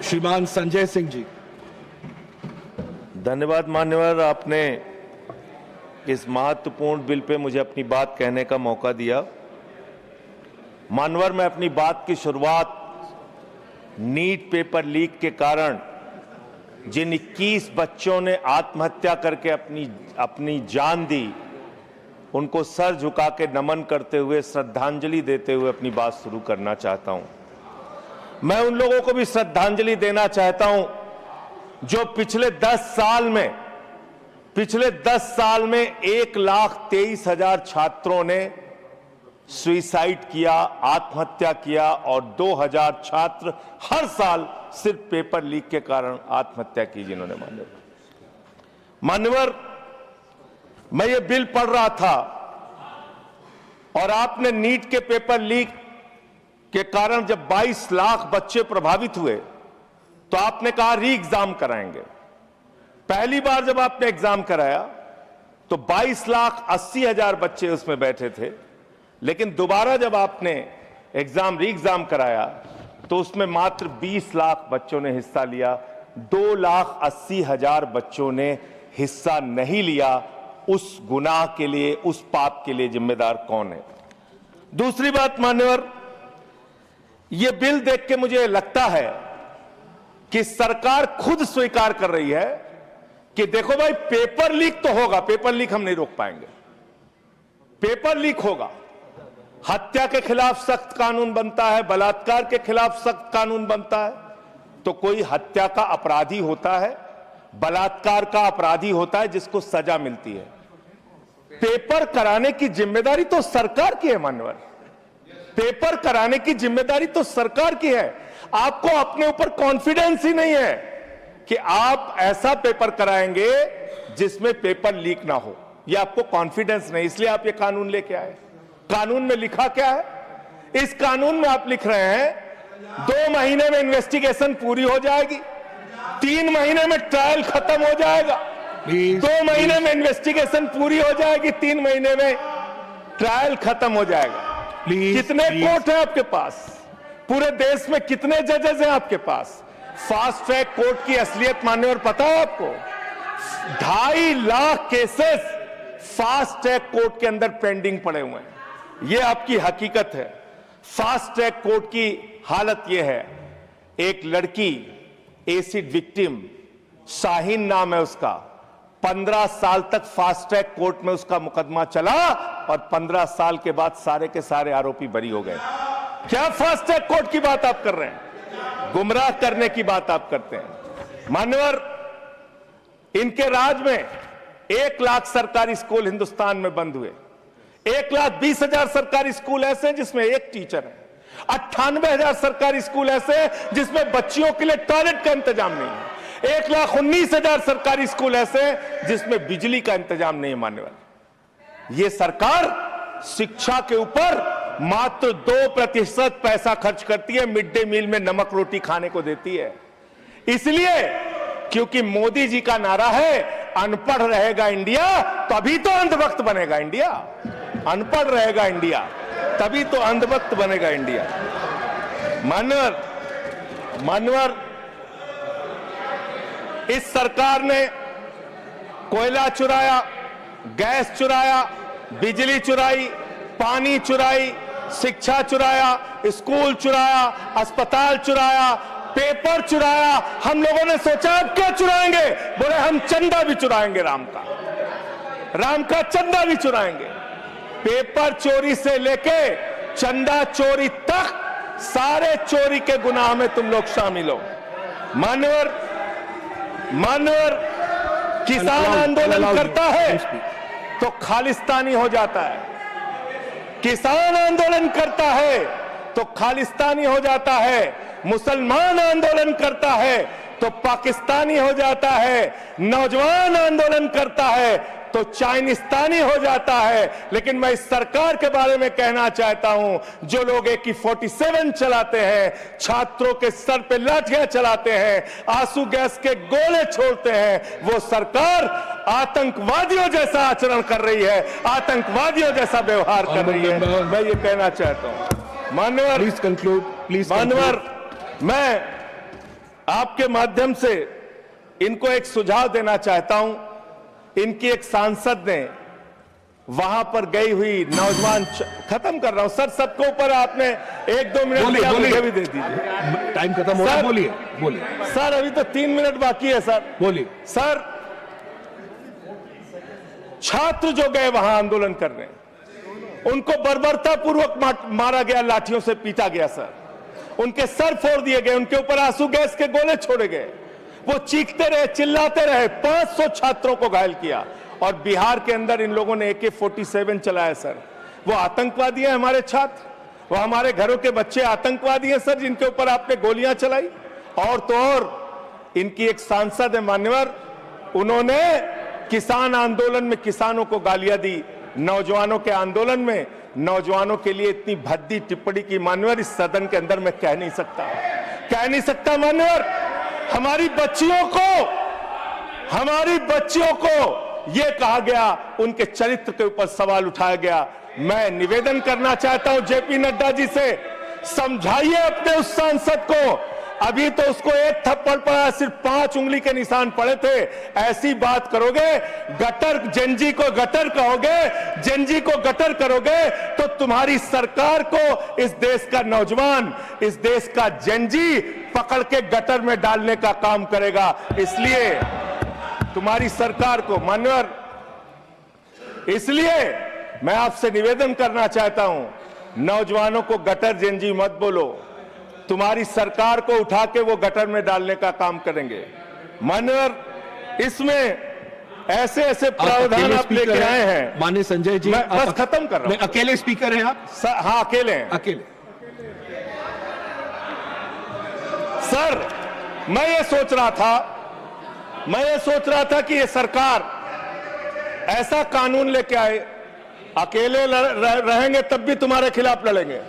श्रीमान संजय सिंह जी। धन्यवाद मान्यवर, आपने इस महत्वपूर्ण बिल पे मुझे अपनी बात कहने का मौका दिया। मान्यवर, मैं अपनी बात की शुरुआत नीट पेपर लीक के कारण जिन 21 बच्चों ने आत्महत्या करके अपनी जान दी, उनको सर झुका के नमन करते हुए, श्रद्धांजलि देते हुए अपनी बात शुरू करना चाहता हूं। मैं उन लोगों को भी श्रद्धांजलि देना चाहता हूं जो पिछले 10 साल में 1,23,000 छात्रों ने सुसाइड किया, आत्महत्या किया, और 2,000 छात्र हर साल सिर्फ पेपर लीक के कारण आत्महत्या की जिन्होंने। मान्यवर, मैं ये बिल पढ़ रहा था और आपने नीट के पेपर लीक के कारण जब 22 लाख बच्चे प्रभावित हुए तो आपने कहा री एग्जाम कराएंगे। पहली बार जब आपने एग्जाम कराया तो 22,80,000 बच्चे उसमें बैठे थे, लेकिन दोबारा जब आपने री एग्जाम कराया तो उसमें मात्र 20 लाख बच्चों ने हिस्सा लिया। 2,80,000 बच्चों ने हिस्सा नहीं लिया। उस गुनाह के लिए, उस पाप के लिए जिम्मेदार कौन है? दूसरी बात मान्यवर, यह बिल देख के मुझे लगता है कि सरकार खुद स्वीकार कर रही है कि देखो भाई, पेपर लीक तो होगा, पेपर लीक हम नहीं रोक पाएंगे, पेपर लीक होगा। हत्या के खिलाफ सख्त कानून बनता है, बलात्कार के खिलाफ सख्त कानून बनता है, तो कोई हत्या का अपराधी होता है, बलात्कार का अपराधी होता है जिसको सजा मिलती है। पेपर कराने की जिम्मेदारी तो सरकार की है मान्यवर, पेपर कराने की जिम्मेदारी तो सरकार की है। आपको अपने ऊपर कॉन्फिडेंस ही नहीं है कि आप ऐसा पेपर कराएंगे जिसमें पेपर लीक ना हो, यह आपको कॉन्फिडेंस नहीं, इसलिए आप ये कानून लेके आए। कानून में लिखा क्या है? इस कानून में आप लिख रहे हैं 2 महीने में इन्वेस्टिगेशन पूरी हो जाएगी, 3 महीने में ट्रायल खत्म हो जाएगा, 2 महीने में इन्वेस्टिगेशन पूरी हो जाएगी, 3 महीने में ट्रायल खत्म हो जाएगा। कितने कोर्ट हैं आपके पास? पूरे देश में कितने जजेस हैं आपके पास? फास्ट ट्रैक कोर्ट की असलियत मान्यवर पता है आपको? 2.5 lakh cases fast track court के अंदर पेंडिंग पड़े हुए हैं। यह आपकी हकीकत है। फास्ट ट्रैक कोर्ट की हालत यह है, एक लड़की एसिड विक्टिम, शाहीन नाम है उसका, 15 साल तक फास्ट ट्रैक कोर्ट में उसका मुकदमा चला और 15 साल के बाद सारे के सारे आरोपी बरी हो गए। क्या फास्ट ट्रैक कोर्ट की बात आप कर रहे हैं? गुमराह करने की बात आप करते हैं। मान्यवर, इनके राज में 1 लाख सरकारी स्कूल हिंदुस्तान में बंद हुए। 1,20,000 सरकारी स्कूल ऐसे हैं जिसमें एक टीचर है। 98,000 सरकारी स्कूल ऐसे हैं जिसमें बच्चियों के लिए टॉयलेट का इंतजाम नहीं है। 1,19,000 सरकारी स्कूल ऐसे हैं जिसमें बिजली का इंतजाम नहीं है। मान्यवर, यह सरकार शिक्षा के ऊपर मात्र 2% पैसा खर्च करती है, मिड डे मील में नमक रोटी खाने को देती है। इसलिए क्योंकि मोदी जी का नारा है अनपढ़ रहेगा इंडिया तभी तो अंधभक्त बनेगा इंडिया, अनपढ़ रहेगा इंडिया तभी तो अंधभक्त बनेगा इंडिया। मान्यवर, इस सरकार ने कोयला चुराया, गैस चुराया, बिजली चुराई, पानी चुराई, शिक्षा चुराया, स्कूल चुराया, अस्पताल चुराया, पेपर चुराया। हम लोगों ने सोचा अब क्या चुराएंगे? बोले हम चंदा भी चुराएंगे, राम का चंदा भी चुराएंगे। पेपर चोरी से लेके चंदा चोरी तक सारे चोरी के गुनाह में तुम लोग शामिल हो। मान्यवर, किसान आंदोलन करता है तो खालिस्तानी हो जाता है, किसान आंदोलन करता है तो खालिस्तानी हो जाता है, मुसलमान आंदोलन करता है तो पाकिस्तानी हो जाता है, नौजवान आंदोलन करता है तो चाइनिस्तानी हो जाता है। लेकिन मैं इस सरकार के बारे में कहना चाहता हूं, जो लोग AK-47 चलाते हैं, छात्रों के सर पे लाठियां चलाते हैं, आंसू गैस के गोले छोड़ते हैं, वो सरकार आतंकवादियों जैसा आचरण कर रही है, आतंकवादियों जैसा व्यवहार कर रही है। मैं ये कहना चाहता हूं। मान्यवर, प्लीज कंक्लूड, प्लीज। मान्यवर, मैं आपके माध्यम से इनको एक सुझाव देना चाहता हूं। इनकी एक सांसद ने वहां पर गई हुई नौजवान, खत्म कर रहा हूं सर, सबको ऊपर आपने 1-2 मिनट मुझे भी दे दीजिए, टाइम खत्म हो रहा, बोलिए बोलिए सर, अभी तो 3 मिनट बाकी है सर, बोलिए सर। छात्र जो गए वहां आंदोलन करने, उनको बर्बरतापूर्वक मारा गया, लाठियों से पीटा गया सर, उनके सर फोड़ दिए गए, उनके ऊपर आंसू गैस के गोले छोड़े गए, वो चीखते रहे, चिल्लाते रहे, 500 छात्रों को घायल किया। और बिहार के अंदर इन लोगों ने AK-47 चलाया सर। वो आतंकवादी हैं हमारे छात्र, वो हमारे घरों के बच्चे आतंकवादी हैं सर, जिनके ऊपर आपने गोलियां चलाई। और तो और इनकी एक सांसद है मान्यवर, उन्होंने किसान आंदोलन में किसानों को गालियां दी, नौजवानों के आंदोलन में नौजवानों के लिए इतनी भद्दी टिप्पणी की मान्यवर, इस सदन के अंदर मैं कह नहीं सकता मान्यवर। हमारी बच्चियों को यह कहा गया, उनके चरित्र के ऊपर सवाल उठाया गया। मैं निवेदन करना चाहता हूं जेपी नड्डा जी से, समझाइए अपने उस सांसद को। अभी तो उसको एक थप्पड़ पड़ा, सिर्फ 5 उंगली के निशान पड़े थे। ऐसी बात करोगे, गटर जेनजी को गटर कहोगे, जेनजी को गटर करोगे, तो तुम्हारी सरकार को इस देश का नौजवान, इस देश का जेनजी पकड़ के गटर में डालने का काम करेगा। इसलिए तुम्हारी सरकार को मान्यवर, इसलिए मैं आपसे निवेदन करना चाहता हूं, नौजवानों को गटर जेनजी मत बोलो, तुम्हारी सरकार को उठा के वो गटर में डालने का काम करेंगे मान्यवर। इसमें ऐसे ऐसे प्रावधान आप लेके आए हैं। माननीय संजय जी, मैं बस खत्म कर रहा हूं। अकेले स्पीकर हैं आप? हाँ, अकेले हैं। अकेले। सर, मैं ये सोच रहा था कि ये सरकार ऐसा कानून लेके आए, अकेले रहेंगे तब भी तुम्हारे खिलाफ लड़ेंगे,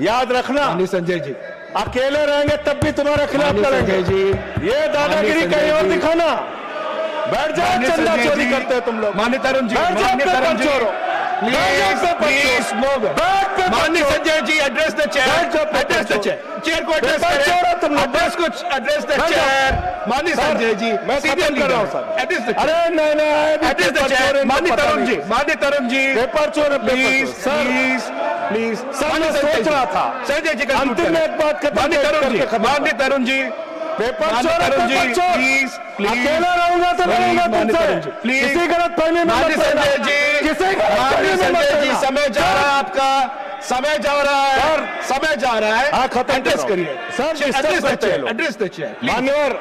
याद रखना। माननीय संजय जी, अकेले रहेंगे तब भी तुम्हारे खिलाफ लड़ेंगे जी। ये दादागिरी कहीं और दिखाना। बैठ जाओ, चंदा चोरी करते हो तुम लोग। माननीय तरुण जी, माननीय Sanjay ji, address the chair, chair को एड्रेस करें, एड्रेस द चेयर। माननीय संजय जी, मैं खत्म कर रहा हूं सर। अरे नहीं, एड्रेस द चेयर। माननीय तरुण जी, पेपर चोर, प्लीज सर, मैं सोच रहा था संजय जी, अंतिम में एक बात माननीय तरुण जी, पेपर चोर, प्लीज, अकेला रहूंगा तो रहूंगा तुमसे, प्लीज, किसी गलत फहमी में मत संजय रहना। जी, किसी संजय जी, समय जा रहा है आपका, समय जा रहा है। हाँ, खत्म एड्रेस करिए सर, एड्रेस द चेयर। मान्यवर,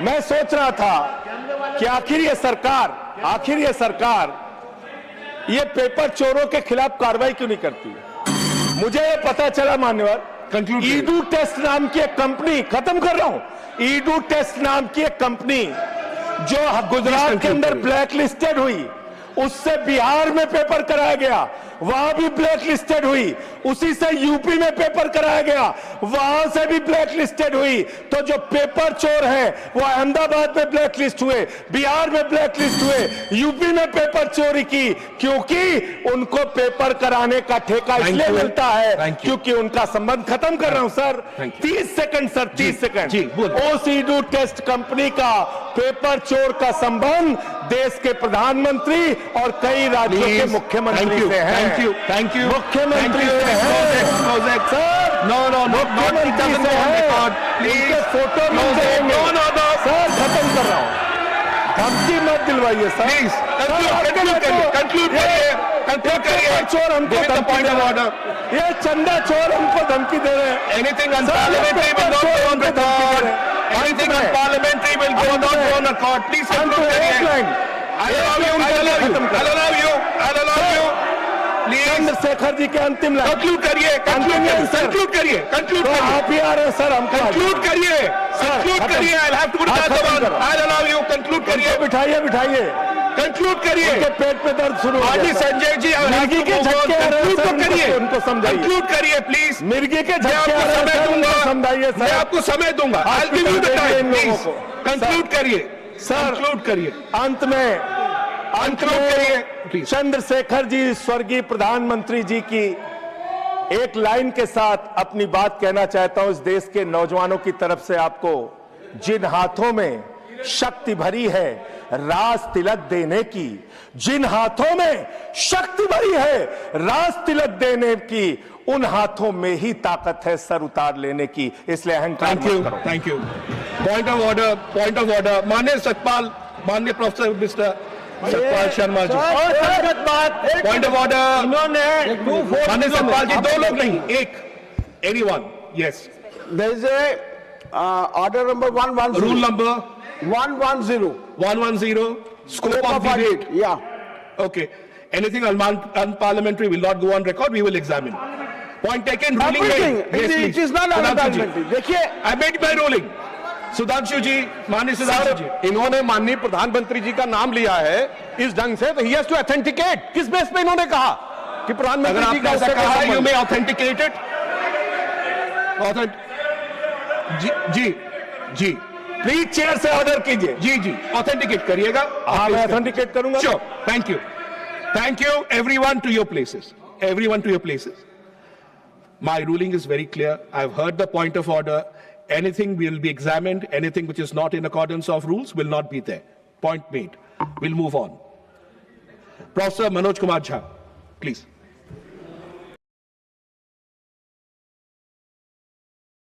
मैं सोच रहा था कि आखिर ये सरकार ये पेपर चोरों के खिलाफ कार्रवाई क्यों नहीं करती। मुझे ये पता चला मान्यवर, ईडू टेस्ट नाम की एक कंपनी, खत्म कर रहा हूं, ईडू टेस्ट नाम की एक कंपनी जो गुजरात के अंदर ब्लैक लिस्टेड हुई, उससे बिहार में पेपर कराया गया, वहां भी ब्लैक लिस्टेड हुई, उसी से यूपी में पेपर कराया गया, वहां से भी ब्लैक लिस्टेड हुई। तो जो पेपर चोर हैं वो अहमदाबाद में ब्लैक लिस्ट हुए, बिहार में ब्लैक लिस्ट हुए, यूपी में पेपर चोरी की, क्योंकि उनको पेपर कराने का ठेका इसलिए मिलता है क्योंकि उनका संबंध, खत्म कर रहा हूं सर, 30 सेकंड सर, 30 सेकंड। उस ईडू टेस्ट कंपनी का पेपर चोर का संबंध देश के प्रधानमंत्री और कई राज्यों के मुख्यमंत्री से है। Thank you. मुख्यमंत्री से है सर, मुख्यमंत्री से है, प्लीज फोटो मिल जाएंगे सर, खत्म कर रहा हूँ, धमकी मत दिलवाइए सर, प्लीज कंक्लूड करिए। चोर हमको धमकी दे रहे हैं, ये चंदा चोर हमको धमकी दे रहे हैं। Anything unparliamentary will not go on record. Anything unparliamentary will not go on record. Please conclude करिए। I'll allow you. Chandrashekhar ji के अंतिम लाइन कंक्लूड करिए। आप ही आ रहे हैं सर, हम कंक्लूड करिए। I'll have to put that on. I'll allow you. Conclude करिए। बिठाइए। कंक्लूड करिए। पेट में दर्द शुरू हो गया। संजय जी, मिर्गी के झटके आ रहे हैं सर, करिए, उनको समझाइए। कंक्लूड करिए प्लीज। मिर्गी के झटके आ रहे हैं सर, उनको समझाइए सर। मैं आपको समय दूंगा। I'll give you the time, please. Conclude करिए सर, कंक्लूड करिए। अंत में चंद्रशेखर जी, स्वर्गीय प्रधानमंत्री जी की एक लाइन के साथ अपनी बात कहना चाहता हूं। इस देश के नौजवानों की तरफ से आपको जिन हाथों में शक्ति भरी है राज तिलक देने की, जिन हाथों में शक्ति भरी है राज तिलक देने की, उन हाथों में ही ताकत है सर उतार लेने की। इसलिए अहंकार थैंक यू, मत करो। Thank you. Point of order, point of order. माननीय सतपाल, माननीय professor mister Satpal Sharma ji, point of order. माननीय सतपाल जी, दो लोग नहीं, एक, anyone. Yes, There is a order number 110. Rule number 110. 110, scope of the audit. debate. Yeah. Okay. Anything unparliamentary will not go on record. We will examine. Point taken. Ruling Everything. made. Yes, It is not unparliamentary. देखिए, I made my ruling. Sudhanshu ji, माननीय सुधांशु जी, इन्होंने माननीय प्रधानमंत्री जी का नाम लिया है इस ढंग से, तो ही हैज टू ऑथेंटिकेट। किस बेस पे इन्होंने कहा कि अगर प्रधानमंत्री जी आपने का ऐसा उससे कहा, क्या you संबंध? may authenticate it. जी जी जी प्लीज चेयर से ऑर्डर कीजिए। जी जी, ऑथेंटिकेट करिएगा। हाँ, मैं ऑथेंटिकेट करूंगा। Sure. Thank you. Thank you, everyone, to your places. Everyone to your places. My ruling is very clear. I've heard the point of order. Anything will be examined. Anything which is not in accordance of rules will not be there. Point made. We'll move on. Professor Manoj Kumar Jha, please.